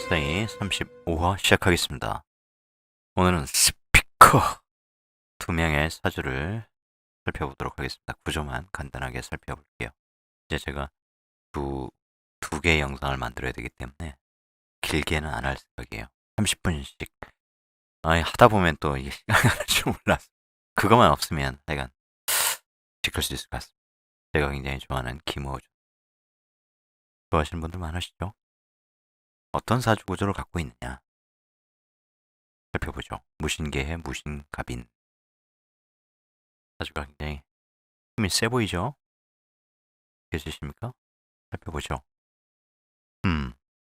인생사의 35화 시작하겠습니다. 오늘은 스피커 2명의 사주를 살펴보도록 하겠습니다. 구조만 간단하게 살펴볼게요. 이제 제가 두 개의 영상을 만들어야 되기 때문에 길게는 안 할 생각이에요. 30분씩. 하다 보면 또 이게 시간이 가는 줄 몰라서. 그것만 없으면 하여간 지킬 수 있을 것 같습니다. 제가 굉장히 좋아하는 김호준. 좋아하시는 분들 많으시죠? 어떤 사주 구조를 갖고 있느냐 살펴보죠. 무신계의 무신갑인. 사주가 굉장히 힘이 세 보이죠? 계시십니까? 살펴보죠.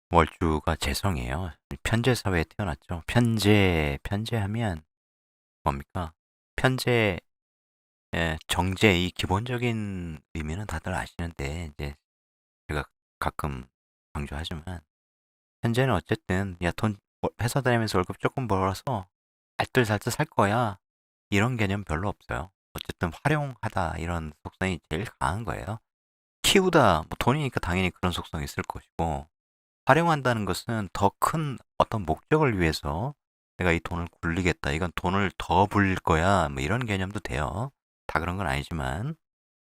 월주가 재성이에요. 편재 사회에 태어났죠. 편재하면 뭡니까? 편재, 정제 이 기본적인 의미는 다들 아시는데 이제 제가 가끔 강조하지만 편재는 어쨌든 야 돈 회사 다니면서 월급 조금 벌어서 알뜰살뜰 살 거야 이런 개념 별로 없어요. 어쨌든 활용하다 이런 속성이 제일 강한 거예요. 키우다 뭐 돈이니까 당연히 그런 속성이 있을 것이고 활용한다는 것은 더 큰 어떤 목적을 위해서 내가 이 돈을 굴리겠다. 이건 돈을 더 불릴 거야. 뭐 이런 개념도 돼요. 다 그런 건 아니지만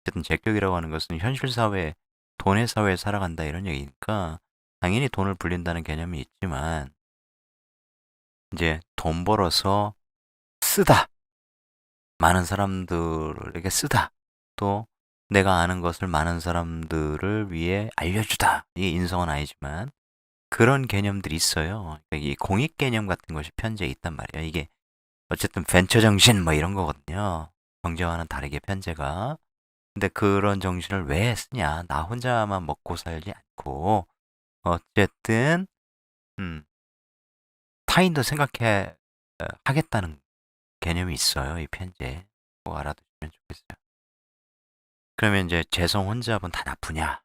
어쨌든 제격이라고 하는 것은 현실 사회, 돈의 사회에 살아간다 이런 얘기니까 당연히 돈을 불린다는 개념이 있지만 이제 돈 벌어서 쓰다. 많은 사람들에게 쓰다. 또 내가 아는 것을 많은 사람들을 위해 알려주다. 이게 인성은 아니지만 그런 개념들이 있어요. 그러니까 이 공익 개념 같은 것이 편제에 있단 말이에요. 이게 어쨌든 벤처 정신 뭐 이런 거거든요. 경제와는 다르게 편제가. 근데 그런 정신을 왜 쓰냐? 나 혼자만 먹고 살지 않고 어쨌든 음, 타인도 생각해 하겠다는 개념이 있어요. 이 편제. 꼭 알아두시면 좋겠어요. 그러면 이제 재성 혼잡은 다 나쁘냐?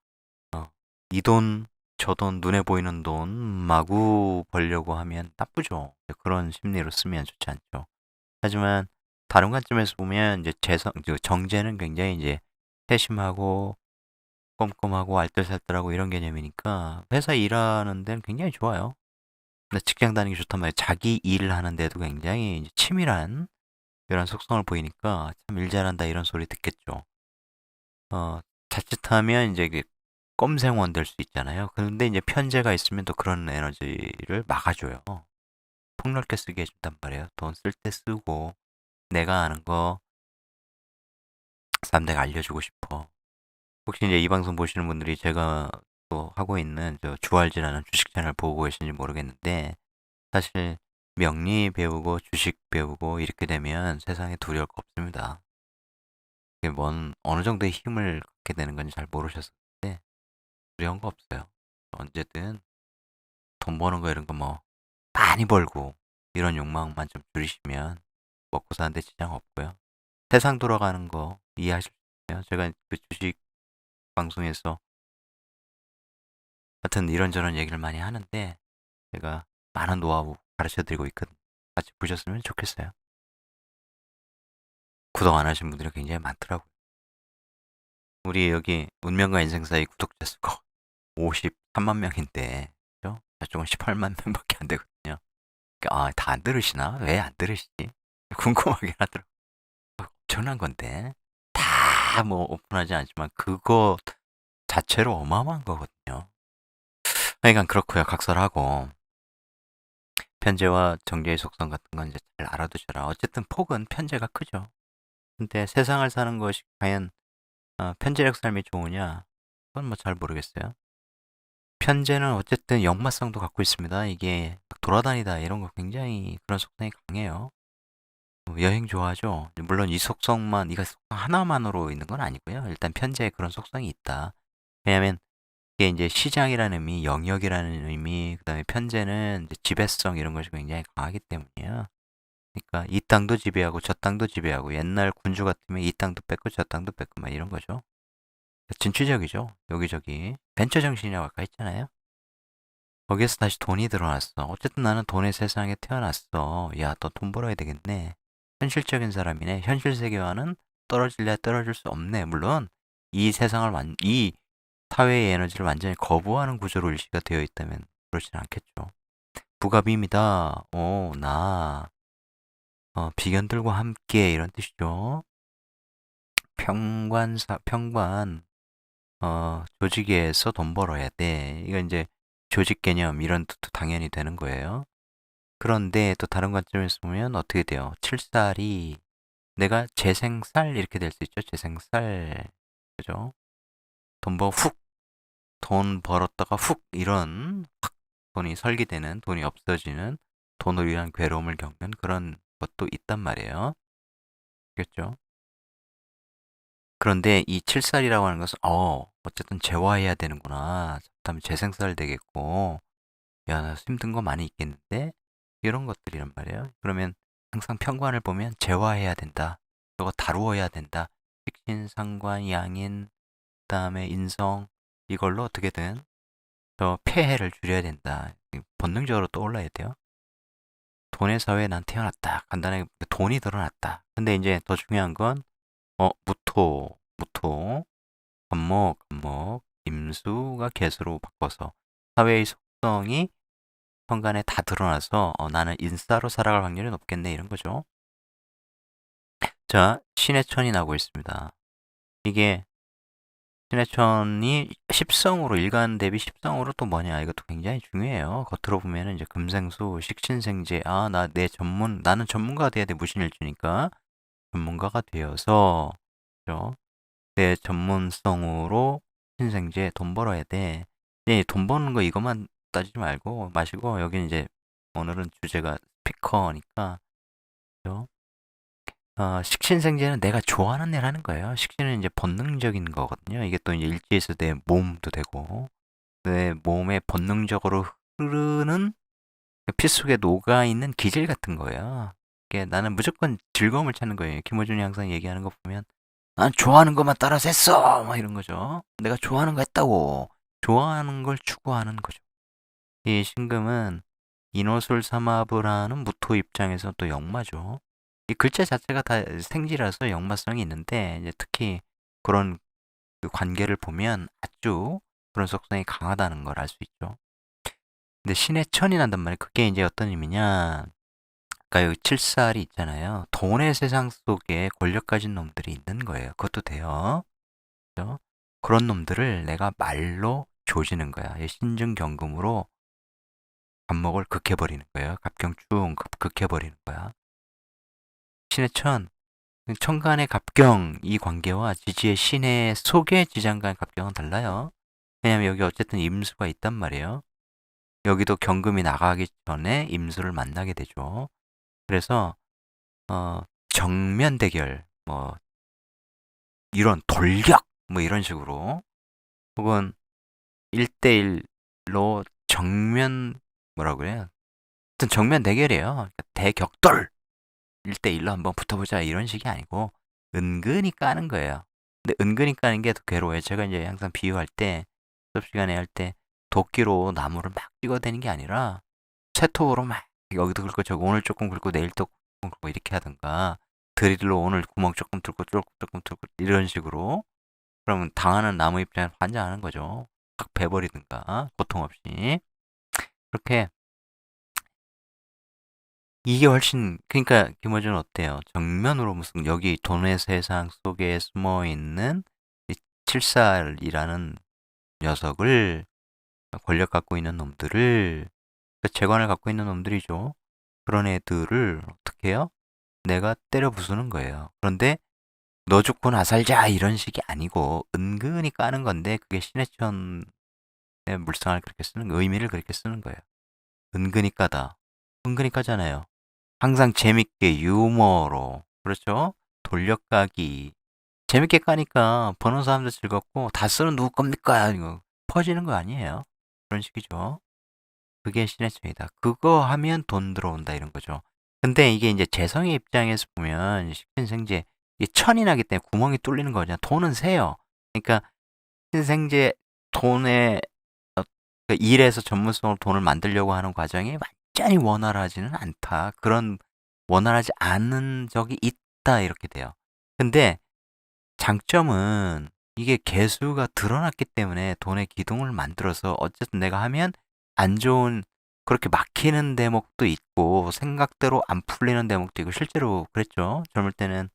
이 돈, 저 돈, 눈에 보이는 돈 마구 벌려고 하면 나쁘죠. 그런 심리로 쓰면 좋지 않죠. 하지만 다른 관점에서 보면 이제 정제는 굉장히 이제 세심하고 꼼꼼하고 알뜰살뜰하고 이런 개념이니까 회사 일하는 데는 굉장히 좋아요. 근데 직장 다니기 좋단 말이에요. 자기 일을 하는데도 굉장히 이제 치밀한 이런 속성을 보이니까 참 일 잘한다 이런 소리 듣겠죠. 자칫하면 이제 껌생원 될 수 있잖아요. 그런데 이제 편제가 있으면 또 그런 에너지를 막아줘요. 폭넓게 쓰게 해준단 말이에요. 돈 쓸 때 쓰고 내가 아는 거 사람들에게 알려주고 싶어. 혹시 이제 이 방송 보시는 분들이 제가 또 하고 있는 저 주알지라는 주식 채널 보고 계신지 모르겠는데 사실 명리 배우고 주식 배우고 이렇게 되면 세상에 두려울 거 없습니다. 이게 어느 정도의 힘을 갖게 되는 건지 잘 모르셨을 때 두려운 거 없어요. 언제든 돈 버는 거 이런 거 뭐 많이 벌고 이런 욕망만 좀 줄이시면 먹고 사는데 지장 없고요. 세상 돌아가는 거 이해하실 수 있어요. 제가 그 주식 방송에서 하여튼 이런저런 얘기를 많이 하는데 제가 많은 노하우 가르쳐 드리고 있거든요. 같이 보셨으면 좋겠어요. 구독 안 하신 분들이 굉장히 많더라고요. 우리 여기 운명과 인생 사이 구독자 수가 53만 명인데 그죠? 저쪽은 18만 명밖에 안 되거든요. 다 안 들으시나? 왜 안 들으시지? 궁금하긴 하더라고요. 엄청난 건데 다 뭐 오픈하지 않지만 그거 자체로 어마어마한 거거든요. 그러니까 그렇고요. 각설하고 편제와 정제의 속성 같은 건 이제 잘 알아두셔라. 어쨌든 폭은 편제가 크죠. 근데 세상을 사는 것이 과연 편제력 삶이 좋으냐? 그건 뭐 잘 모르겠어요. 편제는 어쨌든 역마성도 갖고 있습니다. 이게 돌아다니다 이런 거 굉장히 그런 속성이 강해요. 여행 좋아하죠? 물론 이 속성만, 이거 속성 하나만으로 있는 건 아니고요. 일단 편제에 그런 속성이 있다. 왜냐면 이게 이제 시장이라는 의미, 영역이라는 의미, 그 다음에 편제는 이제 지배성 이런 것이 굉장히 강하기 때문이에요. 그러니까 이 땅도 지배하고 저 땅도 지배하고 옛날 군주 같으면 이 땅도 뺏고 저 땅도 뺏고 막 이런 거죠. 진취적이죠. 여기저기 벤처 정신이라고 아까 했잖아요. 거기에서 다시 돈이 들어왔어. 어쨌든 나는 돈의 세상에 태어났어. 야, 너 돈 벌어야 되겠네. 현실적인 사람이네. 현실 세계와는 떨어질래 떨어질 수 없네. 물론 이 사회의 에너지를 완전히 거부하는 구조로 일시가 되어 있다면 그렇진 않겠죠. 부가비입니다. 나 비견들과 함께 이런 뜻이죠. 평관 조직에서 돈 벌어야 돼. 이건 이제 조직 개념 이런 뜻도 당연히 되는 거예요. 그런데 또 다른 관점에서 보면 어떻게 돼요? 칠살이 내가 재생살 이렇게 될 수 있죠. 재생살. 그죠? 돈 벌었다가 훅 이런 확 돈이 설기되는, 돈이 없어지는, 돈을 위한 괴로움을 겪는 그런 것도 있단 말이에요. 그렇죠? 그런데 이 칠살이라고 하는 것은 어쨌든 재화해야 되는구나. 그다음에 재생살 되겠고, 야, 나 힘든 거 많이 있겠는데? 이런 것들이란 말이에요. 그러면 항상 평관을 보면 재화해야 된다. 저거 다루어야 된다. 식신, 상관, 양인, 그다음에 인성 이걸로 어떻게든 저 폐해를 줄여야 된다. 본능적으로 떠올라야 돼요. 돈의 사회에 난 태어났다. 간단하게 돈이 드러났다. 근데 이제 더 중요한 건 무토, 간목, 임수가 개수로 바꿔서 사회의 속성이 현관에 다 드러나서 나는 인싸로 살아갈 확률이 높겠네 이런 거죠. 자, 신해천이 나오고 있습니다. 이게 신해천이 십성으로 일간 대비 십성으로 또 뭐냐 이것도 굉장히 중요해요. 겉으로 보면은 이제 금생수, 식신생재 나는 전문가가 돼야 돼 무신일주니까 전문가가 되어서 그죠? 내 전문성으로 신생재 돈 벌어야 돼. 돈 버는 거 이것만 따지지 마시고 여기는 이제 오늘은 주제가 스피커니까 그죠? 식신생재는 내가 좋아하는 일 하는 거예요. 식신은 이제 본능적인 거거든요. 이게 또 이제 일지에서 내 몸도 되고, 내 몸에 본능적으로 흐르는 피 속에 녹아있는 기질 같은 거예요. 이게 나는 무조건 즐거움을 찾는 거예요. 김호준이 항상 얘기하는 거 보면, 난 좋아하는 것만 따라서 했어! 막 이런 거죠. 내가 좋아하는 거 했다고. 좋아하는 걸 추구하는 거죠. 이 신금은 인호술삼합을 하는 무토 입장에서 또 역마죠. 이 글자 자체가 다 생지라서 역마성이 있는데 이제 특히 그런 그 관계를 보면 아주 그런 속성이 강하다는 걸 알 수 있죠. 근데 신의 천이 난단 말이에요. 그게 이제 어떤 의미냐? 그러니까 여기 칠살이 있잖아요. 돈의 세상 속에 권력 가진 놈들이 있는 거예요. 그것도 돼요. 그죠? 그런 놈들을 내가 말로 조지는 거야. 신중경금으로 갑목을 극해버리는 거예요. 갑경충 극해버리는 거야. 신의 천, 천간의 갑경 이 관계와 지지의 신의 속의 지장간의 갑경은 달라요. 왜냐면 여기 어쨌든 임수가 있단 말이에요. 여기도 경금이 나가기 전에 임수를 만나게 되죠. 그래서 정면 대결 뭐 이런 돌격 뭐 이런 식으로 혹은 1대1로 정면 뭐라고 그래요? 하여튼 정면 대결이에요. 그러니까 대격돌 1대1로 한번 붙어보자 이런 식이 아니고 은근히 까는 거예요. 근데 은근히 까는 게 더 괴로워요. 제가 이제 항상 비유할 때 수업 시간에 할 때 도끼로 나무를 막 찍어대는 게 아니라 채톱으로 막 여기도 긁고 저기 오늘 조금 긁고 내일 또 조금 긁고 이렇게 하든가 드릴로 오늘 구멍 조금 뚫고 조금 뚫고 이런 식으로 그러면 당하는 나무 입장에 환장하는 거죠. 확 베버리든가 고통 없이 그렇게 이게 훨씬 그러니까 김어준은 어때요? 정면으로 무슨 여기 돈의 세상 속에 숨어 있는 이 칠살이라는 녀석을 권력 갖고 있는 놈들을 재관을 갖고 있는 놈들이죠. 그런 애들을 어떻게 해요? 내가 때려 부수는 거예요. 그런데 너 죽고 나 살자 이런 식이 아니고 은근히 까는 건데 그게 신해천의 물상을 그렇게 쓰는 의미를 그렇게 쓰는 거예요. 은근히 까다. 은근히 까잖아요. 항상 재밌게 유머로 그렇죠? 돌려까기 재밌게 까니까 보는 사람도 즐겁고 다스는 누구 겁니까? 이거 퍼지는 거 아니에요? 그런 식이죠. 그게 신의 천이다. 그거 하면 돈 들어온다 이런 거죠. 근데 이게 이제 재성의 입장에서 보면 식신생재 이 천이 나기 때문에 구멍이 뚫리는 거잖아. 돈은 새요. 그러니까 신생재 돈에 그 일에서 전문성으로 돈을 만들려고 하는 과정이 완전히 원활하지는 않다. 그런 원활하지 않은 적이 있다 이렇게 돼요. 근데 장점은 이게 개수가 드러났기 때문에 돈의 기둥을 만들어서 어쨌든 내가 하면 안 좋은 그렇게 막히는 대목도 있고 생각대로 안 풀리는 대목도 있고 실제로 그랬죠. 젊을 때는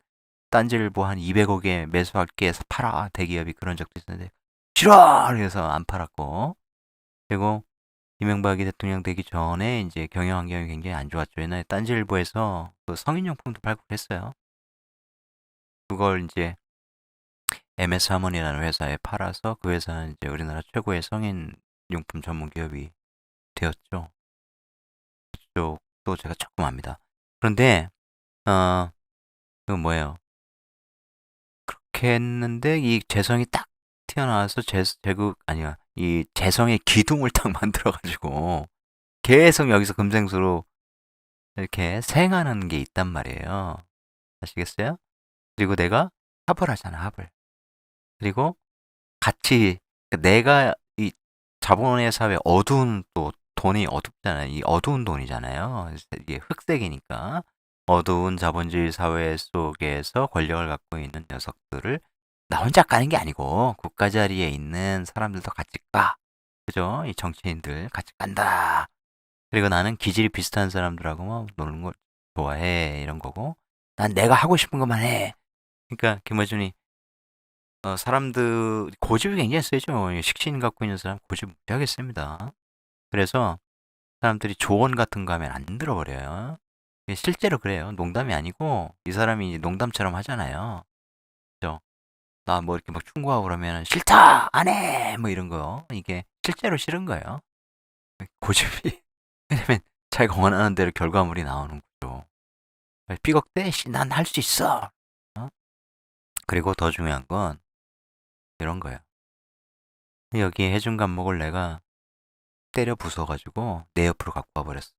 딴지일보 한 200억에 매수할게 해서 팔아 대기업이 그런 적도 있었는데 싫어! 그래서 안 팔았고 그리고 이명박이 대통령 되기 전에 이제 경영 환경이 굉장히 안 좋았죠. 옛날에 딴지일보에서 그 성인용품도 팔고 그랬어요. 그걸 이제 MS 하머니라는 회사에 팔아서 그 회사는 이제 우리나라 최고의 성인용품 전문 기업이 되었죠. 그쪽도 제가 조금 압니다. 그런데 그 뭐예요? 그렇게 했는데 이 재성이 딱 튀어나와서 제국 아니야 이 재성의 기둥을 딱 만들어가지고 계속 여기서 금생수로 이렇게 생하는 게 있단 말이에요. 아시겠어요? 그리고 내가 합을 하잖아, 합을. 그리고 같이 내가 이 자본의 사회 어두운 또 돈이 어둡잖아요. 이 어두운 돈이잖아요. 이게 흑색이니까 어두운 자본주의 사회 속에서 권력을 갖고 있는 녀석들을 나 혼자 까는 게 아니고 국가 자리에 있는 사람들도 같이 까. 그죠? 이 정치인들 같이 깐다. 그리고 나는 기질이 비슷한 사람들하고 뭐 노는 걸 좋아해 이런 거고 난 내가 하고 싶은 것만 해. 그러니까 김어준이 사람들 고집이 굉장히 세죠. 식신 갖고 있는 사람 고집 못하겠습니다. 그래서 사람들이 조언 같은 거 하면 안 들어버려요. 실제로 그래요. 농담이 아니고 이 사람이 농담처럼 하잖아요. 그죠? 나 뭐 이렇게 막 충고하고 그러면 싫다 안 해 뭐 이런 거 이게 실제로 싫은 거예요. 고집이 왜냐면 자기가 원하는 대로 결과물이 나오는 거죠. 삐걱대 난 할 수 있어. 어? 그리고 더 중요한 건 이런 거예요. 여기 해준 감목을 내가 때려 부숴가지고 내 옆으로 갖고 와버렸어.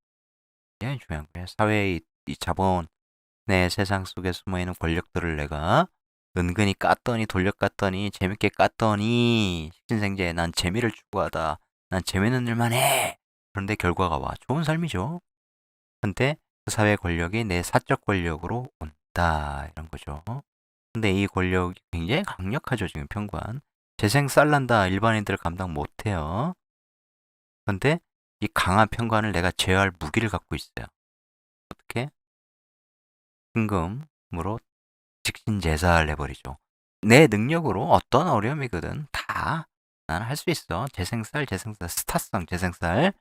굉장히 중요한 거예요. 사회의 이 자본의 세상 속에 숨어있는 권력들을 내가 은근히 깠더니 돌려깠더니 재밌게 깠더니 식신생재 난 재미를 추구하다. 난 재밌는 일만 해. 그런데 결과가 와. 좋은 삶이죠. 근데 그 사회 권력이 내 사적 권력으로 온다. 이런 거죠. 근데 이 권력이 굉장히 강력하죠. 지금 평관. 재생 쌀난다. 일반인들 감당 못해요. 근데 이 강한 평관을 내가 제어할 무기를 갖고 있어요. 어떻게? 임금으로 직신제사를 해버리죠. 내 능력으로 어떤 어려움이거든 다 나는 할 수 있어. 재생쌀, 스타성, 재생쌀,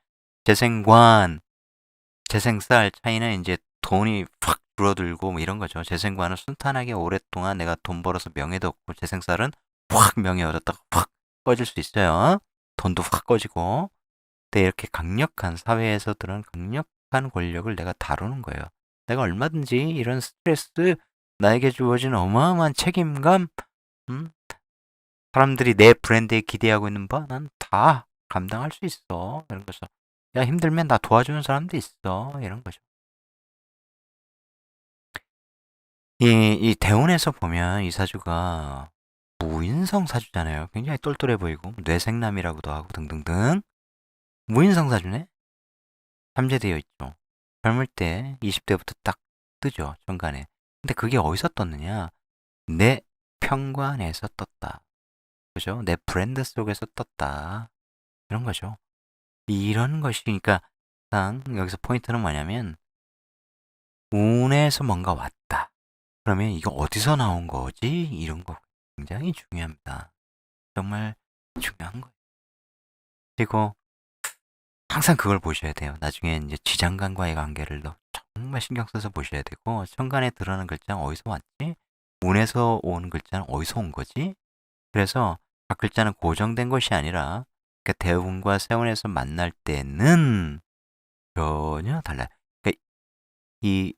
재생관, 재생쌀 차이는 이제 돈이 확 줄어들고 뭐 이런 거죠. 재생관은 순탄하게 오랫동안 내가 돈 벌어서 명예도 얻고 재생쌀은 확 명예 얻었다가 확 꺼질 수 있어요. 돈도 확 꺼지고. 근데 이렇게 강력한 사회에서들은 강력한 권력을 내가 다루는 거예요. 내가 얼마든지 이런 스트레스, 나에게 주어진 어마어마한 책임감, 음? 사람들이 내 브랜드에 기대하고 있는 바, 난 다 감당할 수 있어. 이런 거죠. 야, 힘들면 나 도와주는 사람도 있어. 이런 거죠. 이 대운에서 보면 이 사주가 무인성 사주잖아요. 굉장히 똘똘해 보이고, 뇌생남이라고도 하고 등등등. 무인성 사주네? 삼재되어 있죠. 젊을 때 20대부터 딱 뜨죠. 정관에. 근데 그게 어디서 떴느냐? 내 평관에서 떴다. 그죠? 내 브랜드 속에서 떴다. 이런 거죠. 이런 것이, 그러니까, 여기서 포인트는 뭐냐면, 운에서 뭔가 왔다. 그러면 이거 어디서 나온 거지? 이런 거 굉장히 중요합니다. 정말 중요한 거예요. 그리고 항상 그걸 보셔야 돼요. 나중에 이제 지장간과의 관계를 정말 신경 써서 보셔야 되고, 천간에 들어가는 글자는 어디서 왔지? 운에서 온 글자는 어디서 온 거지? 그래서 각 글자는 고정된 것이 아니라, 그러니까 대운과 세운에서 만날 때는 전혀 달라요. 그러니까 이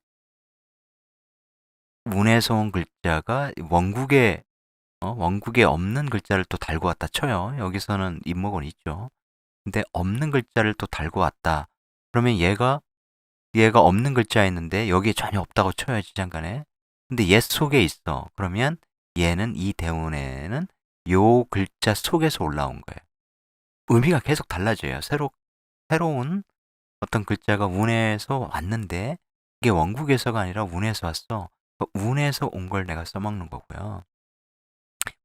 운에서 온 글자가 원국에 없는 글자를 또 달고 왔다 쳐요. 여기서는 임목은 있죠. 근데 없는 글자를 또 달고 왔다. 그러면 얘가 없는 글자였는데 여기에 전혀 없다고 쳐요. 지장간에. 근데 얘 속에 있어. 그러면 얘는 이 대운에는 요 글자 속에서 올라온 거예요. 의미가 계속 달라져요. 새로운 어떤 글자가 운에서 왔는데 이게 원국에서가 아니라 운에서 왔어. 운에서 온 걸 내가 써먹는 거고요.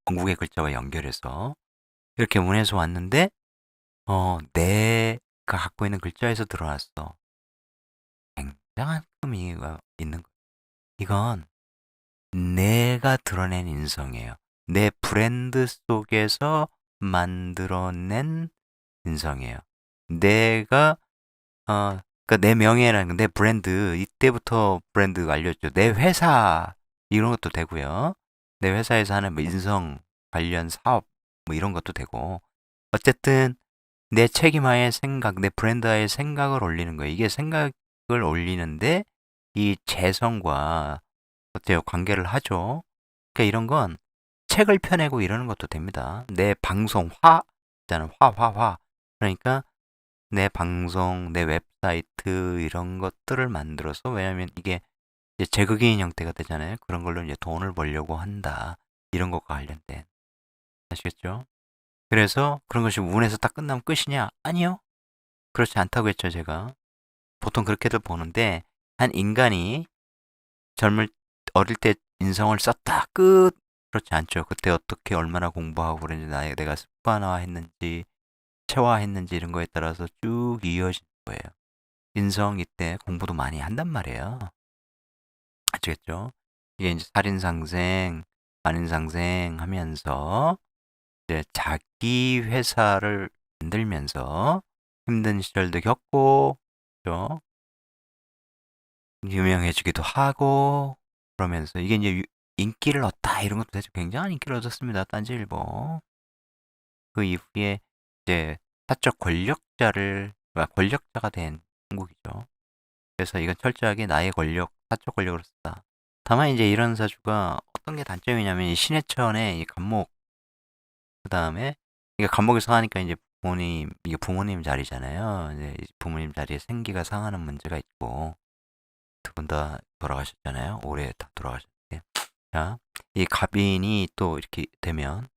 원국의 글자와 연결해서 이렇게 운에서 왔는데 내 갖고 있는 글자에서 드러났어. 굉장한 의미가 있는 거야. 이건 내가 드러낸 인성이에요. 내 브랜드 속에서 만들어낸 인성이에요. 내가 그러니까 내 명예라는 건 내 브랜드, 이때부터 브랜드가 알려져. 내 회사 이런 것도 되고요. 내 회사에서 하는 뭐 인성 관련 사업 뭐 이런 것도 되고. 어쨌든 내 책임하에 생각, 내 브랜드하에 생각을 올리는 거예요. 이게 생각을 올리는데 이 재성과 어때요? 관계를 하죠. 그러니까 이런 건 책을 펴내고 이러는 것도 됩니다. 내 방송 있잖아. 화. 그러니까 내 방송, 내 웹사이트 이런 것들을 만들어서 왜냐면 이게 이제 제극인 형태가 되잖아요. 그런 걸로 이제 돈을 벌려고 한다. 이런 것과 관련된. 아시겠죠? 그래서 그런 것이 운에서 딱 끝나면 끝이냐? 아니요. 그렇지 않다고 했죠, 제가. 보통 그렇게들 보는데 한 인간이 젊을 어릴 때 인성을 썼다. 끝. 그렇지 않죠. 그때 어떻게 얼마나 공부하고 그런지 내가 습관화했는지 체화했는지 이런 거에 따라서 쭉 이어진 거예요. 인성 이때 공부도 많이 한단 말이에요. 아시겠죠? 이게 이제 살인상생, 만인상생 하면서 이제 자기 회사를 만들면서 힘든 시절도 겪고, 그죠? 유명해지기도 하고, 그러면서 이게 이제 인기를 얻다 이런 것도 되죠. 굉장한 인기를 얻었습니다. 딴지일보. 그 이후에 이제 사적 권력자가 된 한국이죠. 그래서 이건 철저하게 나의 권력, 사적 권력으로 썼다. 다만 이제 이런 사주가 어떤 게 단점이냐면 이 신해천의 이 감목, 그 다음에 이게 감목에서 하니까 이제 이게 부모님 자리잖아요. 이제 부모님 자리에 생기가 상하는 문제가 있고 두 분 다 돌아가셨잖아요. 올해 다 돌아가셨는데. 자, 이 갑인이 또 이렇게 되면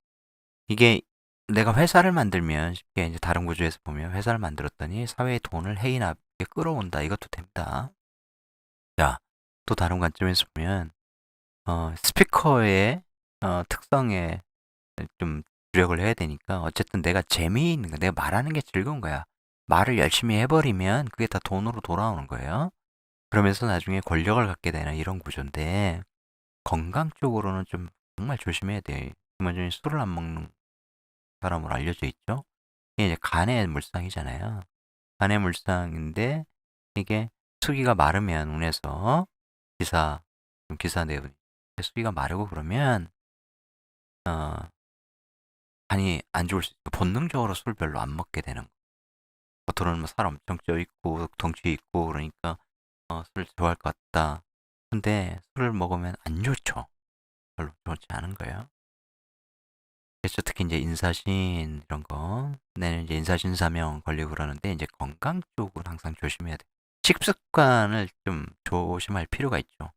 이게 내가 회사를 만들면 쉽게 이제 다른 구조에서 보면 회사를 만들었더니 사회에 돈을 해이나 끌어온다. 이것도 됩니다. 자, 또 다른 관점에서 보면 스피커의 특성에 좀 주력을 해야 되니까 어쨌든 내가 재미있는 거, 내가 말하는 게 즐거운 거야. 말을 열심히 해버리면 그게 다 돈으로 돌아오는 거예요. 그러면서 나중에 권력을 갖게 되는 이런 구조인데 건강 쪽으로는 좀 정말 조심해야 돼. 김원준이 술을 안 먹는 사람으로 알려져 있죠. 이게 이제 간의 물상이잖아요. 간의 물상인데 이게 수기가 마르면 운에서 기사 기사 내용 수기가 마르고 그러면 어, 간이 안 좋을 수 있고 본능적으로 술 별로 안 먹게 되는 거. 겉으로는 뭐 살 엄청 쪄 있고 덩치 있고 그러니까 술 좋아할 것 같다. 근데 술을 먹으면 안 좋죠. 별로 좋지 않은 거예요. 그래서 특히 이제 인사신 이런 거, 내는 이제 인사신 사명 걸리고 그러는데 이제 건강 쪽은 항상 조심해야 돼. 식습관을 좀 조심할 필요가 있죠.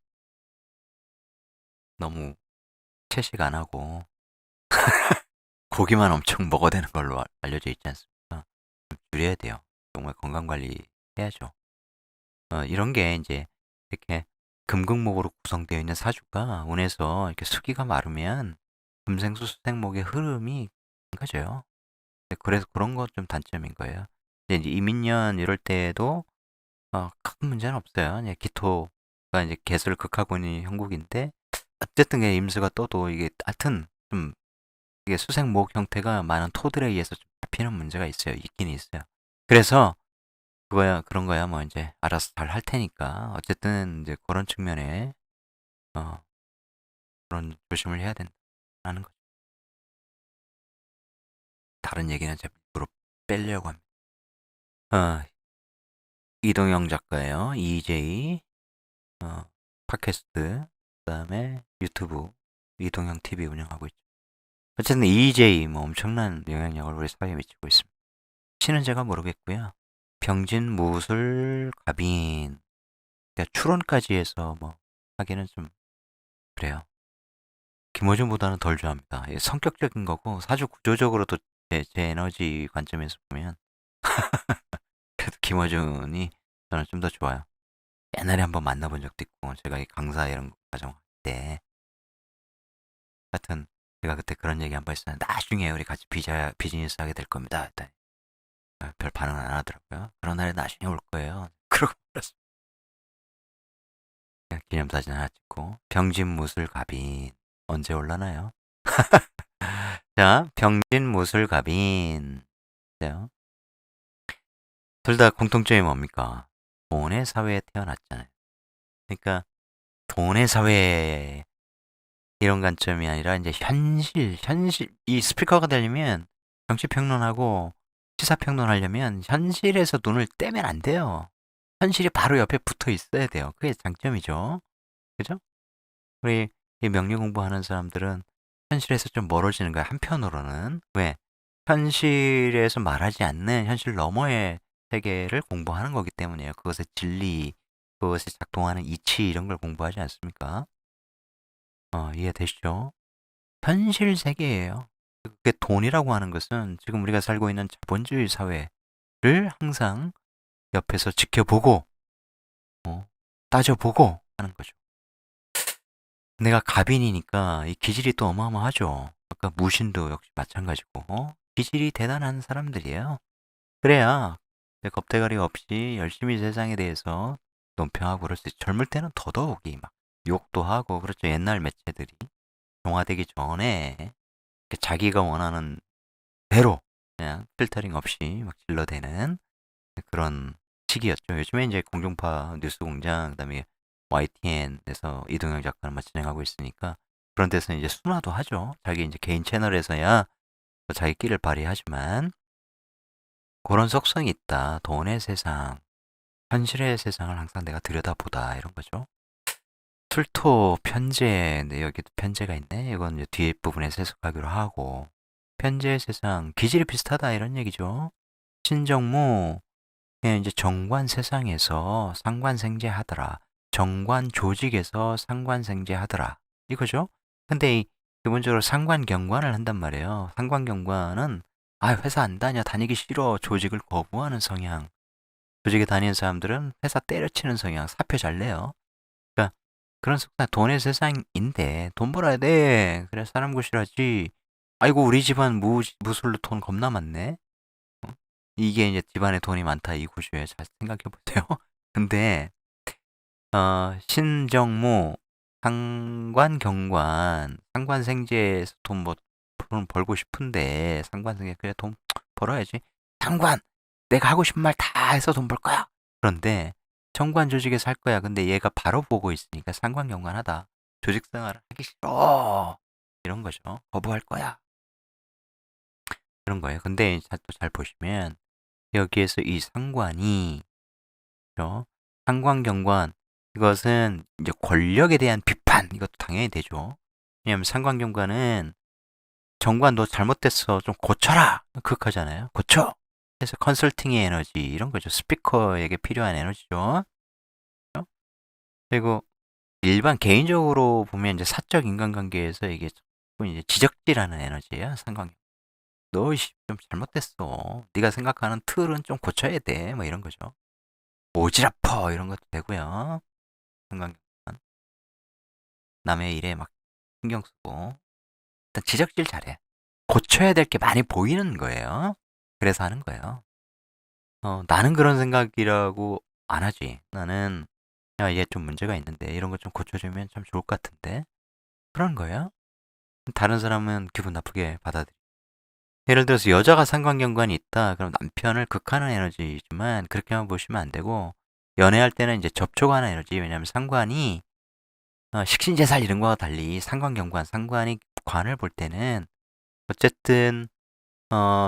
너무 채식 안 하고 고기만 엄청 먹어야 되는 걸로 알려져 있지 않습니까? 좀 줄여야 돼요. 정말 건강 관리 해야죠. 이런 게 이제 이렇게 금극목으로 구성되어 있는 사주가 운에서 이렇게 수기가 마르면 금생수 수생목의 흐름이 망가져요. 그래서 그런 거 좀 단점인 거예요. 근데 이제 이민년 이럴 때에도 큰 문제는 없어요. 이제 기토가 이제 개수를 극하고 있는 형국인데 어쨌든 임수가 떠도 이게 하여튼 좀 이게 수생목 형태가 많은 토들에 의해서 좀 잡히는 문제가 있어요. 있긴 있어요. 그래서 그런 거야 뭐 이제 알아서 잘 할 테니까 어쨌든 이제 그런 측면에 어, 그런 조심을 해야 된다는 거죠. 다른 얘기는 제가 일부러 빼려고 합니다. 어, 이동영 작가예요. EJ 팟캐스트 그다음에 유튜브 이동영 TV 운영하고 있죠. 어쨌든 EJ 뭐 엄청난 영향력을 우리 사회에 미치고 있습니다. 신은 제가 모르겠고요. 병진, 무술, 갑인, 그러니까 추론까지 해서 뭐 하기는 좀 그래요. 김호준보다는 덜 좋아합니다. 성격적인 거고 사주 구조적으로도 제 에너지 관점에서 보면 그래도 김호준이 저는 좀 더 좋아요. 옛날에 한번 만나본 적도 있고 제가 이 강사 이런 거 과정할 때 하여튼 제가 그때 그런 얘기 한번 했었는데 나중에 우리 같이 비즈니스 하게 될 겁니다. 별 반응 안 하더라고요. 그런 날이 나중에 올 거예요. 그러고 말았어요. 기념사진 하나 찍고. 병진무술갑인. 언제 올라나요? 자, 병진무술갑인. 둘 다 공통점이 뭡니까? 돈의 사회에 태어났잖아요. 그러니까 돈의 사회 이런 관점이 아니라 이제 현실 이 스피커가 되려면 정치평론하고 시사평론 하려면 현실에서 눈을 떼면 안 돼요. 현실이 바로 옆에 붙어 있어야 돼요. 그게 장점이죠. 그죠? 우리 이 명리 공부하는 사람들은 현실에서 좀 멀어지는 거야. 한편으로는. 왜? 현실에서 말하지 않는 현실 너머의 세계를 공부하는 거기 때문이에요. 그것의 진리, 그것이 작동하는 이치 이런 걸 공부하지 않습니까? 이해되시죠? 현실 세계예요. 그게 돈이라고 하는 것은 지금 우리가 살고 있는 자본주의 사회를 항상 옆에서 지켜보고 따져보고 하는 거죠. 내가 갑인이니까 이 기질이 또 어마어마하죠. 아까 무신도 역시 마찬가지고 기질이 대단한 사람들이에요. 그래야 겁대가리 없이 열심히 세상에 대해서 논평하고 그럴 수 있어요. 젊을 때는 더더욱이 막 욕도 하고 그렇죠. 옛날 매체들이 정화되기 전에 자기가 원하는 대로 그냥 필터링 없이 막 질러대는 그런 시기였죠. 요즘에 이제 공중파 뉴스공장 그다음에 YTN에서 이동영 작가는 진행하고 있으니까 그런 데서 이제 순화도 하죠. 자기 이제 개인 채널에서야 자기 끼를 발휘하지만 그런 속성이 있다. 돈의 세상, 현실의 세상을 항상 내가 들여다보다 이런 거죠. 출토 편제, 네, 여기도 편제가 있네. 이건 이제 뒤에 부분에 세속하기로 하고 편제의 세상, 기질이 비슷하다 이런 얘기죠. 신정무, 예, 이제 정관 세상에서 상관생제하더라. 정관 조직에서 상관생제하더라. 이거죠. 근데 기본적으로 상관경관을 한단 말이에요. 상관경관은 회사 안 다녀 다니기 싫어 조직을 거부하는 성향. 조직에 다니는 사람들은 회사 때려치는 성향, 사표 잘 내요. 그러니까 그런 속상 돈의 세상인데 돈 벌어야 돼. 그래 사람 구실하지. 아이고 우리 집안 무술로 돈 겁나 많네. 이게 이제 집안에 돈이 많다 이 구조에 잘 생각해 보세요. 근데 신정무 상관 경관 상관생제에서 돈 벌고 싶은데 상관생제 그래 돈 벌어야지. 상관 내가 하고 싶은 말 다 해서 돈 벌 거야. 그런데 정관 조직에서 할 거야. 근데 얘가 바로 보고 있으니까 상관 경관하다. 조직 생활을 하기 싫어. 이런 거죠. 거부할 거야. 그런 거예요. 근데 또 잘 보시면 여기에서 이 상관이 그죠? 상관경관 이것은 이제 권력에 대한 비판 이것도 당연히 되죠. 왜냐하면 상관경관은 정관 너 잘못됐어 좀 고쳐라 그렇게하잖아요. 고쳐. 그래서 컨설팅의 에너지 이런 거죠. 스피커에게 필요한 에너지죠. 그죠? 그리고 일반 개인적으로 보면 이제 사적 인간관계에서 이게 자꾸 이제 지적질하는 에너지예요. 상관경. 너 좀 잘못됐어. 네가 생각하는 틀은 좀 고쳐야 돼. 뭐 이런 거죠. 오지랖퍼 이런 것도 되고요. 상관경관. 남의 일에 막 신경 쓰고 일단 지적질 잘해. 고쳐야 될 게 많이 보이는 거예요. 그래서 하는 거예요. 나는 그런 생각이라고 안 하지. 나는 야, 얘 좀 문제가 있는데 이런 거 좀 고쳐주면 참 좋을 것 같은데 그런 거예요. 다른 사람은 기분 나쁘게 받아들여. 예를 들어서 여자가 상관경관이 있다. 그럼 남편을 극하는 에너지지만 그렇게만 보시면 안 되고 연애할 때는 이제 접촉하는 에너지. 왜냐하면 상관이 식신제살 이런 거와 달리 상관경관, 상관이 관을 볼 때는 어쨌든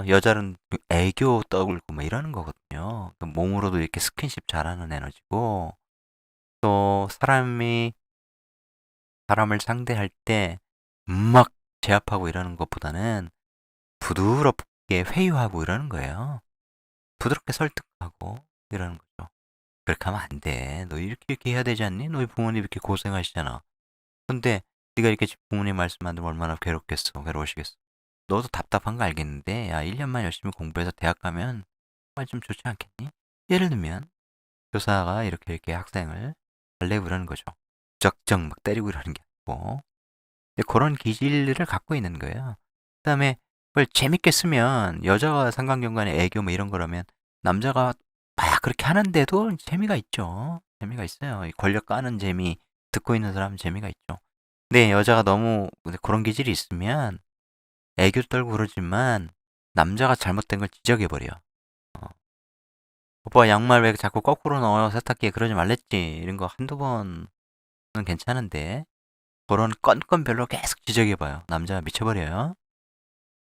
여자는 애교 떠올고 뭐 이러는 거거든요. 몸으로도 이렇게 스킨십 잘하는 에너지고 또 사람을 상대할 때 막 제압하고 이러는 것보다는 부드럽게 회유하고 이러는 거예요. 부드럽게 설득하고 이러는 거죠. 그렇게 하면 안 돼. 너 이렇게 해야 되지 않니? 너희 부모님 이렇게 고생하시잖아. 근데 네가 이렇게 부모님 말씀 안 들으면 얼마나 괴롭겠어. 괴로우시겠어. 너도 답답한 거 알겠는데 야 1년만 열심히 공부해서 대학 가면 정말 좀 좋지 않겠니? 예를 들면 교사가 이렇게 학생을 달래고 이러는 거죠. 적정 막 때리고 이러는 게 아니고 근데 그런 기질을 갖고 있는 거예요. 그다음에 그걸 재밌게 쓰면 여자가 상관경관의 애교 뭐 이런 거라면 남자가 막 그렇게 하는데도 재미가 있죠. 재미가 있어요. 이 권력 까는 재미 듣고 있는 사람은 재미가 있죠. 근데 여자가 너무 그런 기질이 있으면 애교 떨고 그러지만 남자가 잘못된 걸 지적해버려. 어. 오빠 양말 왜 자꾸 거꾸로 넣어요? 세탁기에 그러지 말랬지. 이런 거 한두 번은 괜찮은데 그런 건건별로 계속 지적해봐요. 남자가 미쳐버려요.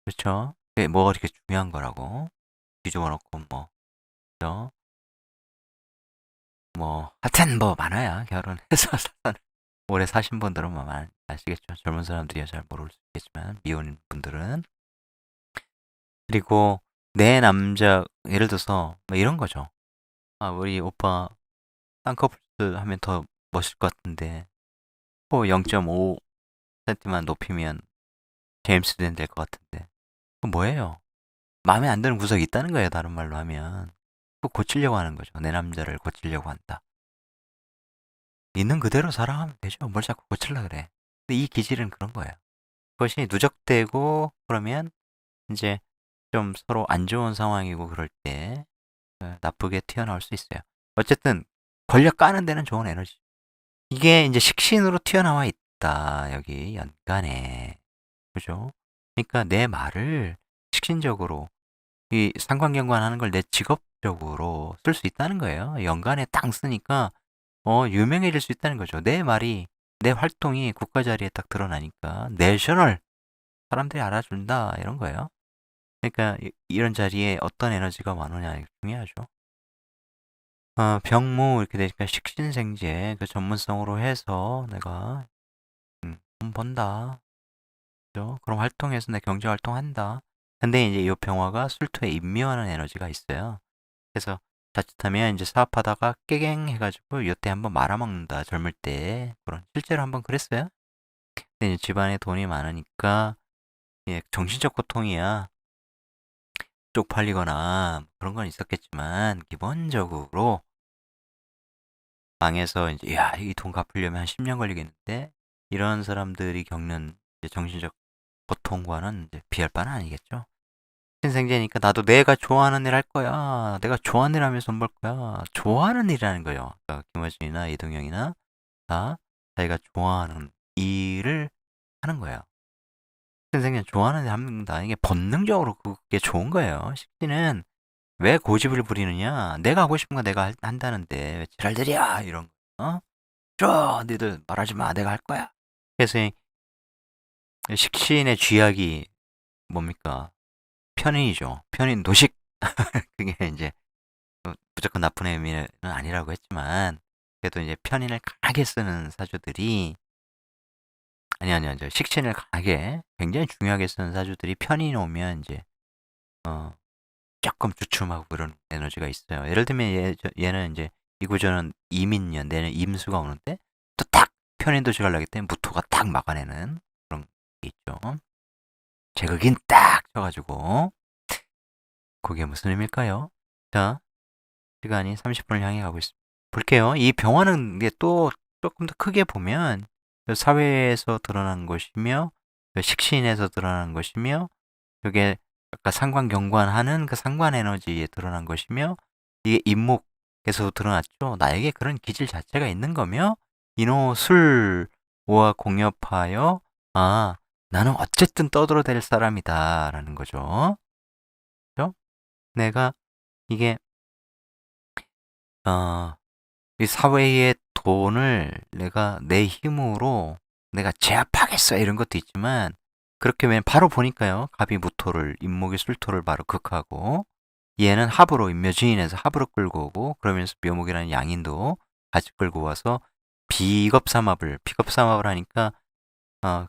그렇죠? 그게 뭐가 그렇게 중요한 거라고. 뒤집어 놓고 뭐, 그죠? 뭐, 하여튼 뭐 많아요. 결혼해서 오래 사신 분들은 뭐 아시겠죠? 젊은 사람들이야 잘 모를 수 있겠지만 미혼인 분들은. 그리고 내 남자 예를 들어서 뭐 이런 거죠. 아 우리 오빠 쌍꺼풀 하면 더 멋있을 것 같은데 코 0.5cm만 높이면 제임스 댄 될 것 같은데 그건 뭐예요? 마음에 안 드는 구석이 있다는 거예요. 다른 말로 하면 또 고치려고 하는 거죠. 내 남자를 고치려고 한다. 있는 그대로 사랑하면 되죠. 뭘 자꾸 고치려 그래. 근데 이 기질은 그런 거예요. 그것이 누적되고 그러면 이제 좀 서로 안 좋은 상황이고 그럴 때 나쁘게 튀어나올 수 있어요. 어쨌든 권력 까는 데는 좋은 에너지. 이게 이제 식신으로 튀어나와 있다. 여기 연간에. 그죠? 그러니까 내 말을 식신적으로 이 상관경관 하는 걸 내 직업적으로 쓸 수 있다는 거예요. 연간에 땅 쓰니까 유명해질 수 있다는 거죠. 내 말이 내 활동이 국가 자리에 딱 드러나니까 내셔널 사람들이 알아준다 이런 거예요. 그러니까 이런 자리에 어떤 에너지가 많으냐 이게 중요하죠. 병무 이렇게 되니까 식신생재 그 전문성으로 해서 내가 돈 번다. 그죠? 그럼 활동해서 내 경제 활동한다. 근데 이제 이 병화가 술토에 인묘하는 에너지가 있어요. 그래서 자칫하면 이제 사업하다가 깨갱 해가지고 요때 한번 말아먹는다. 젊을 때 그런 실제로 한번 그랬어요. 근데 이제 집안에 돈이 많으니까 예, 정신적 고통이야. 쪽팔리거나 그런 건 있었겠지만 기본적으로 망해서 이제 야, 이 돈 갚으려면 한 10년 걸리겠는데 이런 사람들이 겪는 이제 정신적 고통과는 이제 비할 바는 아니겠죠. 신생제니까 나도 내가 좋아하는 일 할 거야. 내가 좋아하는 일 하면서 돈 벌 거야. 좋아하는 일이라는 거예요. 그러니까 김어준이나 이동영이나 다 자기가 좋아하는 일을 하는 거예요. 신생제는 좋아하는 일 합니다. 이게 본능적으로 그게 좋은 거예요. 식진은 왜 고집을 부리느냐? 내가 하고 싶은 거 내가 한다는데 왜 지랄들이야 이런 거. 줘, 니들 말하지 마. 내가 할 거야. 그래서 식신의 쥐약이 뭡니까? 편인이죠. 편인 도식. 그게 이제 무조건 나쁜 의미는 아니라고 했지만 그래도 이제 편인을 강하게 쓰는 사주들이 아니요 식신을 강하게 굉장히 중요하게 쓰는 사주들이 편인 오면 이제 조금 주춤하고 그런 에너지가 있어요. 예를 들면 얘는 이제 이 구조는 이민년 내는 임수가 오는데 또 딱 편인 도식을 하기 때문에 무토가 딱 막아내는 그런 게 있죠. 제극인 딱 쳐가지고 그게 무슨 의미일까요? 자, 시간이 30분을 향해 가고 있습니다. 볼게요. 이 병화는 이게 또 조금 더 크게 보면 사회에서 드러난 것이며 식신에서 드러난 것이며 이게 아까 상관경관하는 그 상관 에너지에 드러난 것이며 이게 임목에서 드러났죠. 나에게 그런 기질 자체가 있는 거며 이노 술과 공엽하여 아 나는 어쨌든 떠들어댈 사람이다라는 거죠. 그죠? 내가 이게 이 사회의 돈을 내가 내 힘으로 내가 제압하겠어 이런 것도 있지만 그렇게 왜 바로 보니까요. 갑이 무토를 임목이 술토를 바로 극하고 얘는 합으로 임묘주인에서 합으로 끌고 오고 그러면서 묘목이라는 양인도 같이 끌고 와서 비겁삼합을 하니까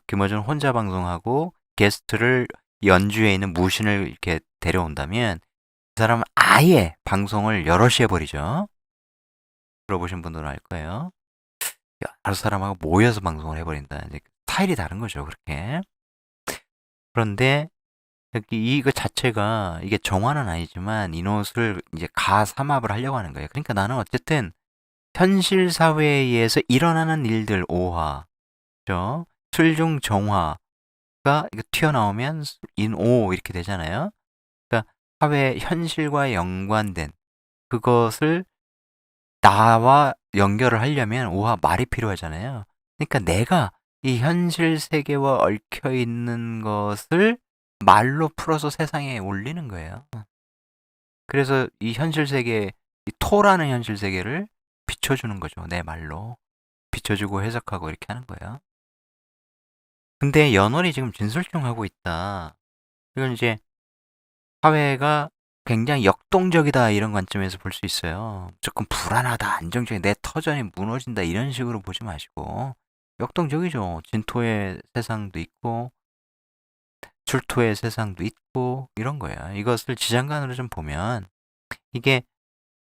김어준 혼자 방송하고 게스트를 연주에 있는 무신을 이렇게 데려온다면 그 사람은 아예 방송을 여럿이 해버리죠. 들어보신 분들은 알 거예요. 여러 사람하고 모여서 방송을 해버린다. 이제 스타일이 다른 거죠, 그렇게. 그런데 여기 이거 자체가 이게 정화는 아니지만 인옷을 이제 가삼합을 하려고 하는 거예요. 그러니까 나는 어쨌든 현실 사회에서 일어나는 일들 오화, 그죠? 술중 정화, 가 이거 튀어나오면 인오 이렇게 되잖아요. 그러니까 사회 현실과 연관된 그것을 나와 연결을 하려면 오와 말이 필요하잖아요. 그러니까 내가 이 현실 세계와 얽혀 있는 것을 말로 풀어서 세상에 올리는 거예요. 그래서 이 현실 세계, 이 토라는 현실 세계를 비춰주는 거죠. 내 말로. 비춰주고 해석하고 이렇게 하는 거예요. 근데 연월이 지금 진술중하고 있다. 이건 이제 사회가 굉장히 역동적이다 이런 관점에서 볼 수 있어요. 조금 불안하다, 안정적인 내 터전이 무너진다 이런 식으로 보지 마시고 역동적이죠. 진토의 세상도 있고 출토의 세상도 있고 이런 거야. 이것을 지장간으로 좀 보면 이게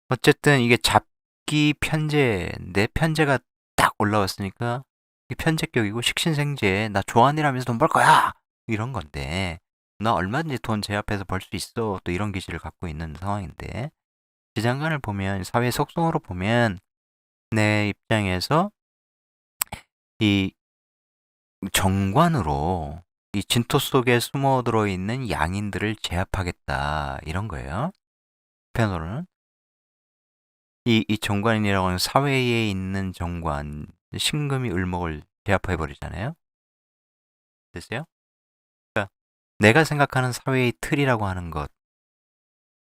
어쨌든 이게 잡기 편제 내 편제가 딱 올라왔으니까 이 편제격이고 식신생제 나 좋아하는 일 하면서 돈 벌 거야 이런 건데 나 얼마든지 돈 제 앞에서 벌 수 있어 또 이런 기질을 갖고 있는 상황인데 지장간을 보면 사회 속성으로 보면 내 입장에서 이 정관으로 이 진토 속에 숨어들어 있는 양인들을 제압하겠다 이런 거예요. 편으로는 이 정관이라고 하는 사회에 있는 정관 신금이 을목을 제압해 버리잖아요. 됐어요? 그러니까 내가 생각하는 사회의 틀이라고 하는 것,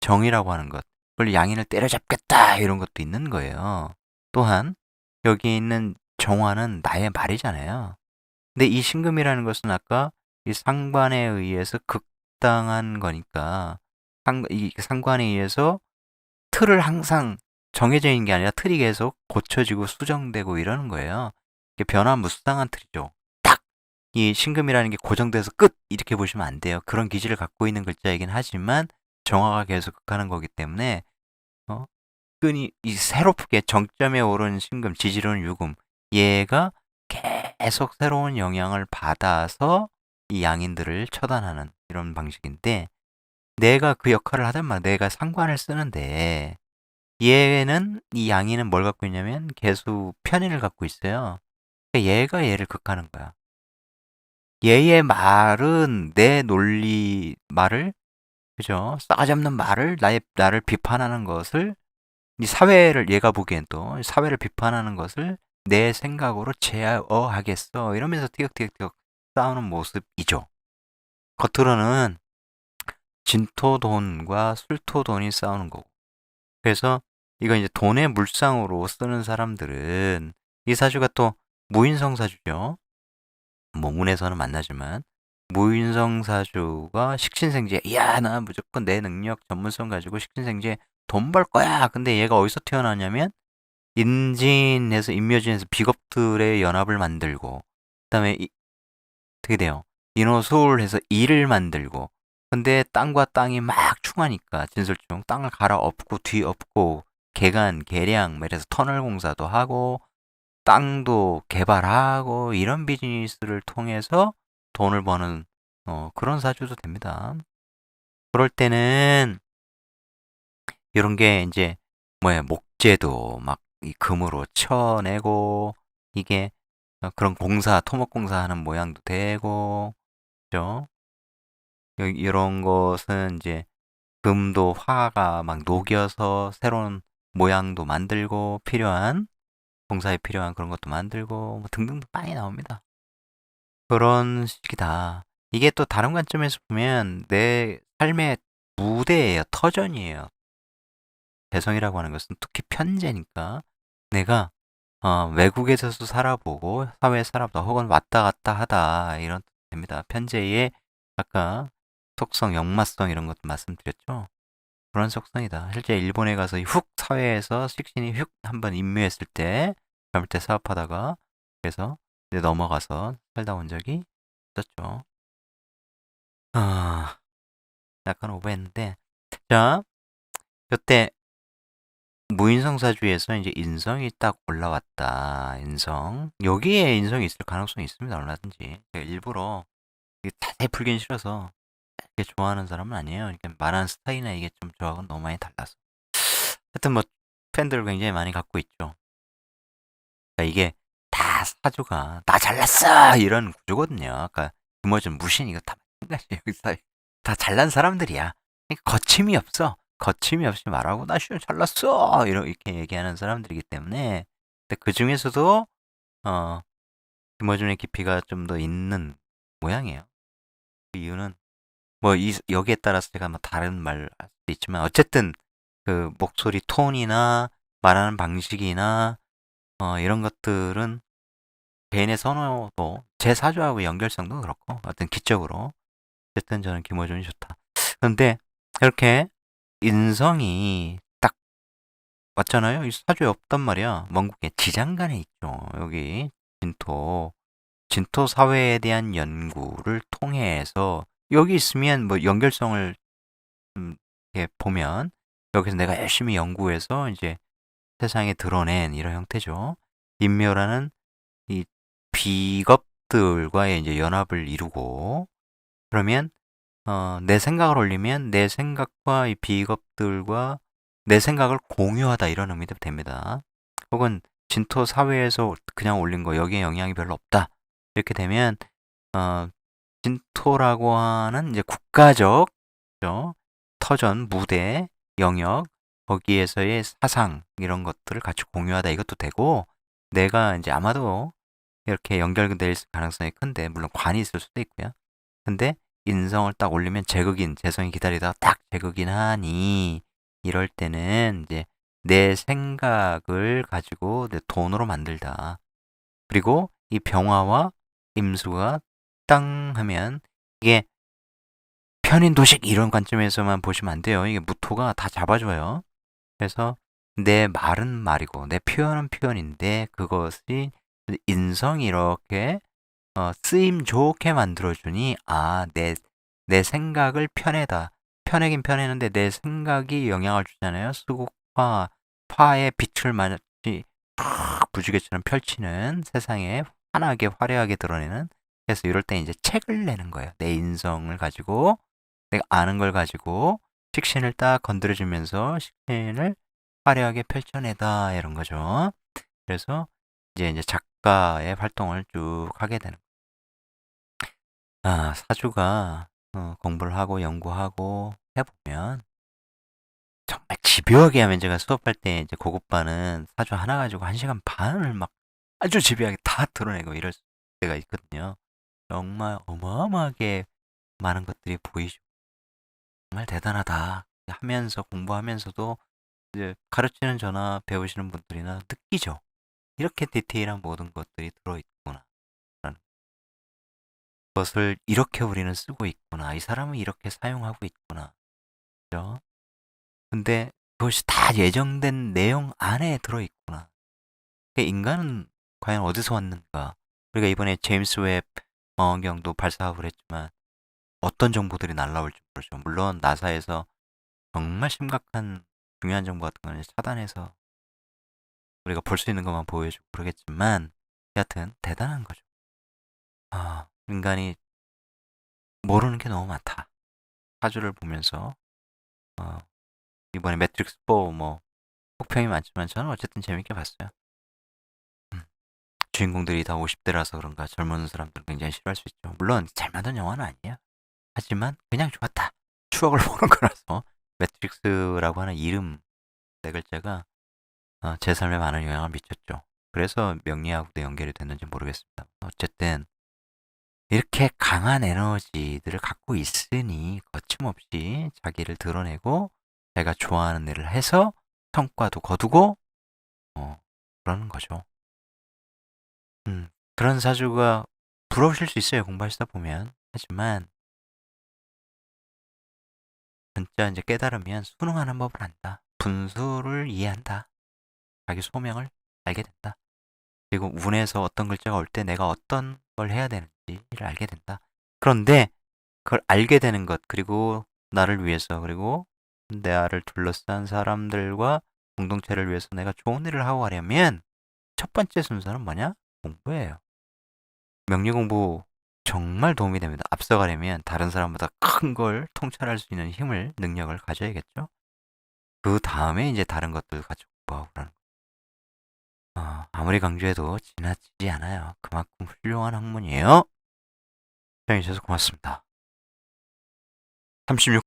정이라고 하는 것, 그걸 양인을 때려잡겠다 이런 것도 있는 거예요. 또한 여기 있는 정화는 나의 말이잖아요. 근데 이 신금이라는 것은 아까 이 상관에 의해서 극당한 거니까 이 상관에 의해서 틀을 항상 정해져 있는 게 아니라 틀이 계속 고쳐지고 수정되고 이러는 거예요. 이게 변화무쌍한 틀이죠. 딱! 이 신금이라는 게 고정돼서 끝! 이렇게 보시면 안 돼요. 그런 기질을 갖고 있는 글자이긴 하지만 정화가 계속 극하는 거기 때문에 어? 끈이 이 새롭게 정점에 오른 신금, 지지로는 유금 얘가 계속 새로운 영향을 받아서 이 양인들을 처단하는 이런 방식인데 내가 그 역할을 하단 말이야. 내가 상관을 쓰는데 얘는 이 양이는 뭘 갖고 있냐면 개수 편인을 갖고 있어요. 그러니까 얘가 얘를 극하는 거야. 얘의 말은 내 논리 말을 그죠? 싸가지 없는 말을 나를 비판하는 것을 이 사회를 얘가 보기엔 또 사회를 비판하는 것을 내 생각으로 제어하겠어 이러면서 티격태격 싸우는 모습이죠. 겉으로는 진토돈과 술토돈이 싸우는 거고. 그래서 이거 이제 돈의 물상으로 쓰는 사람들은 이 사주가 또 무인성 사주죠. 뭐 운에서는 만나지만 무인성 사주가 식신생제. 이야 나 무조건 내 능력 전문성 가지고 식신생제 돈 벌 거야. 근데 얘가 어디서 태어나냐면 인진에서 인묘진에서 비겁들의 연합을 만들고 그다음에 어떻게 돼요? 인호수울해서 일을 만들고 근데 땅과 땅이 막 충하니까 진설중 땅을 갈아엎고 뒤엎고 개간 개량 뭐 이래서 터널 공사도 하고 땅도 개발하고 이런 비즈니스를 통해서 돈을 버는 그런 사주도 됩니다. 그럴 때는 이런 게 이제 뭐야 목재도 막 이 금으로 쳐내고 이게 그런 공사 토목공사 하는 모양도 되고 그죠? 이런 것은 이제 금도 화가 막 녹여서 새로운 모양도 만들고 필요한 공사에 필요한 그런 것도 만들고 뭐 등등등 많이 나옵니다. 그런 식이다. 이게 또 다른 관점에서 보면 내 삶의 무대예요. 터전이에요. 개성이라고 하는 것은 특히 편제니까 내가 외국에서도 살아보고 사회에 살아보다 혹은 왔다 갔다 하다 이런 뜻 됩니다. 편제의 아까 속성, 역마성 이런 것도 말씀드렸죠. 그런 속성이다. 실제 일본에 가서 훅 사회에서 식신이 훅 한번 임묘했을 때 젊을 때 사업하다가 그래서 이제 넘어가서 살다 온 적이 있었죠. 아, 약간 오버했는데 자, 이때 무인성사주에서 이제 인성이 딱 올라왔다. 인성. 여기에 인성이 있을 가능성이 있습니다. 얼마든지. 일부러 자세히 풀긴 싫어서 이렇게 좋아하는 사람은 아니에요. 그러니까 말하는 스타일이나 이게 좀 저하고는 너무 많이 달라서. 하여튼 뭐 팬들을 굉장히 많이 갖고 있죠. 그러니까 이게 다 사주가 나 잘났어 이런 구조거든요. 그러니까 김어준, 무신 이거 다 마찬가지예요. 다 잘난 사람들이야. 그러니까 거침이 없어. 거침이 없이 말하고 나 시험 잘났어 이렇게 얘기하는 사람들이기 때문에. 근데 그 중에서도 어, 김어준의 깊이가 좀 더 있는 모양이에요. 그 이유는 뭐 여기에 따라서 제가 뭐 다른 말 할 수도 있지만 어쨌든 그 목소리 톤이나 말하는 방식이나 이런 것들은 개인의 선호도 제 사주하고 연결성도 그렇고 어떤 기적으로 어쨌든 저는 김어준이 좋다. 그런데 이렇게 인성이 딱 맞잖아요. 이 사주에 없단 말이야. 원국에 지장간에 있죠. 여기 진토 사회에 대한 연구를 통해서 여기 있으면 뭐 연결성을 이렇게 보면 여기서 내가 열심히 연구해서 이제 세상에 드러낸 이런 형태죠. 인묘라는 이 비겁들과의 이제 연합을 이루고 그러면 내 생각을 올리면 내 생각과 이 비겁들과 내 생각을 공유하다 이런 의미도 됩니다. 혹은 진토 사회에서 그냥 올린 거 여기에 영향이 별로 없다. 이렇게 되면 어, 진토라고 하는 이제 국가적 그죠? 터전, 무대, 영역 거기에서의 사상 이런 것들을 같이 공유하다 이것도 되고 내가 이제 아마도 이렇게 연결될 가능성이 큰데 물론 관이 있을 수도 있고요. 근데 인성을 딱 올리면 재극인, 재성이 기다리다가 딱 재극인 하니 이럴 때는 이제 내 생각을 가지고 내 돈으로 만들다. 그리고 이 병화와 임수가 땅 하면 이게 편인 도식 이런 관점에서만 보시면 안 돼요. 이게 무토가 다 잡아줘요. 그래서 내 말은 말이고 내 표현은 표현인데 그것이 인성이 이렇게 쓰임 좋게 만들어주니 내 생각을 편해다. 편하긴 편했는데 내 생각이 영향을 주잖아요. 화의 빛을 마치 부지개처럼 펼치는 세상에 환하게 화려하게 드러내는 그래서 이럴 때 이제 책을 내는 거예요. 내 인성을 가지고 내가 아는 걸 가지고 식신을 딱 건드려주면서 식신을 화려하게 펼쳐내다 이런 거죠. 그래서 이제 작가의 활동을 쭉 하게 되는 거예요. 사주가 공부를 하고 연구하고 해보면 정말 집요하게 하면 제가 수업할 때 이제 고급반은 사주 하나 가지고 1시간 반을 막 아주 집요하게 다 드러내고 이럴 때가 있거든요. 정말 어마어마하게 많은 것들이 보이죠. 정말 대단하다. 하면서 공부하면서도 이제 가르치는 저나 배우시는 분들이나 느끼죠. 이렇게 디테일한 모든 것들이 들어있구나. 라는 것을 이렇게 우리는 쓰고 있구나. 이 사람은 이렇게 사용하고 있구나. 그죠? 근데 그것이 다 예정된 내용 안에 들어있구나. 인간은 과연 어디서 왔는가? 우리가 이번에 제임스 웹 망원경도 발사학을 했지만 어떤 정보들이 날라올지 모르죠. 물론 나사에서 정말 심각한 중요한 정보 같은 거는 차단해서 우리가 볼 수 있는 것만 보여주고 그러겠지만 여하튼 대단한 거죠. 인간이 모르는 게 너무 많다. 사주를 보면서 이번에 매트릭스 4 뭐 혹평이 많지만 저는 어쨌든 재밌게 봤어요. 주인공들이 다 50대라서 그런가 젊은 사람들 굉장히 싫어할 수 있죠. 물론 잘 만든 영화는 아니야. 하지만 그냥 좋았다. 추억을 보는 거라서 매트릭스라고 하는 이름 네 글자가 제 삶에 많은 영향을 미쳤죠. 그래서 명리하고도 연결이 됐는지 모르겠습니다. 어쨌든 이렇게 강한 에너지들을 갖고 있으니 거침없이 자기를 드러내고 자기가 좋아하는 일을 해서 성과도 거두고 그러는 거죠. 그런 사주가 부러우실 수 있어요. 공부하시다 보면. 하지만 진짜 이제 깨달으면 수능하는 법을 안다. 분수를 이해한다. 자기 소명을 알게 된다. 그리고 운에서 어떤 글자가 올 때 내가 어떤 걸 해야 되는지를 알게 된다. 그런데 그걸 알게 되는 것 그리고 나를 위해서 그리고 나를 둘러싼 사람들과 공동체를 위해서 내가 좋은 일을 하고 가려면 첫 번째 순서는 뭐냐? 공부예요. 명리 공부 정말 도움이 됩니다. 앞서가려면 다른 사람보다 큰 걸 통찰할 수 있는 힘을, 능력을 가져야겠죠. 그 다음에 이제 다른 것들 같이 공부하고 그러는 아무리 강조해도 지나치지 않아요. 그만큼 훌륭한 학문이에요. 시청해주셔서 고맙습니다. 36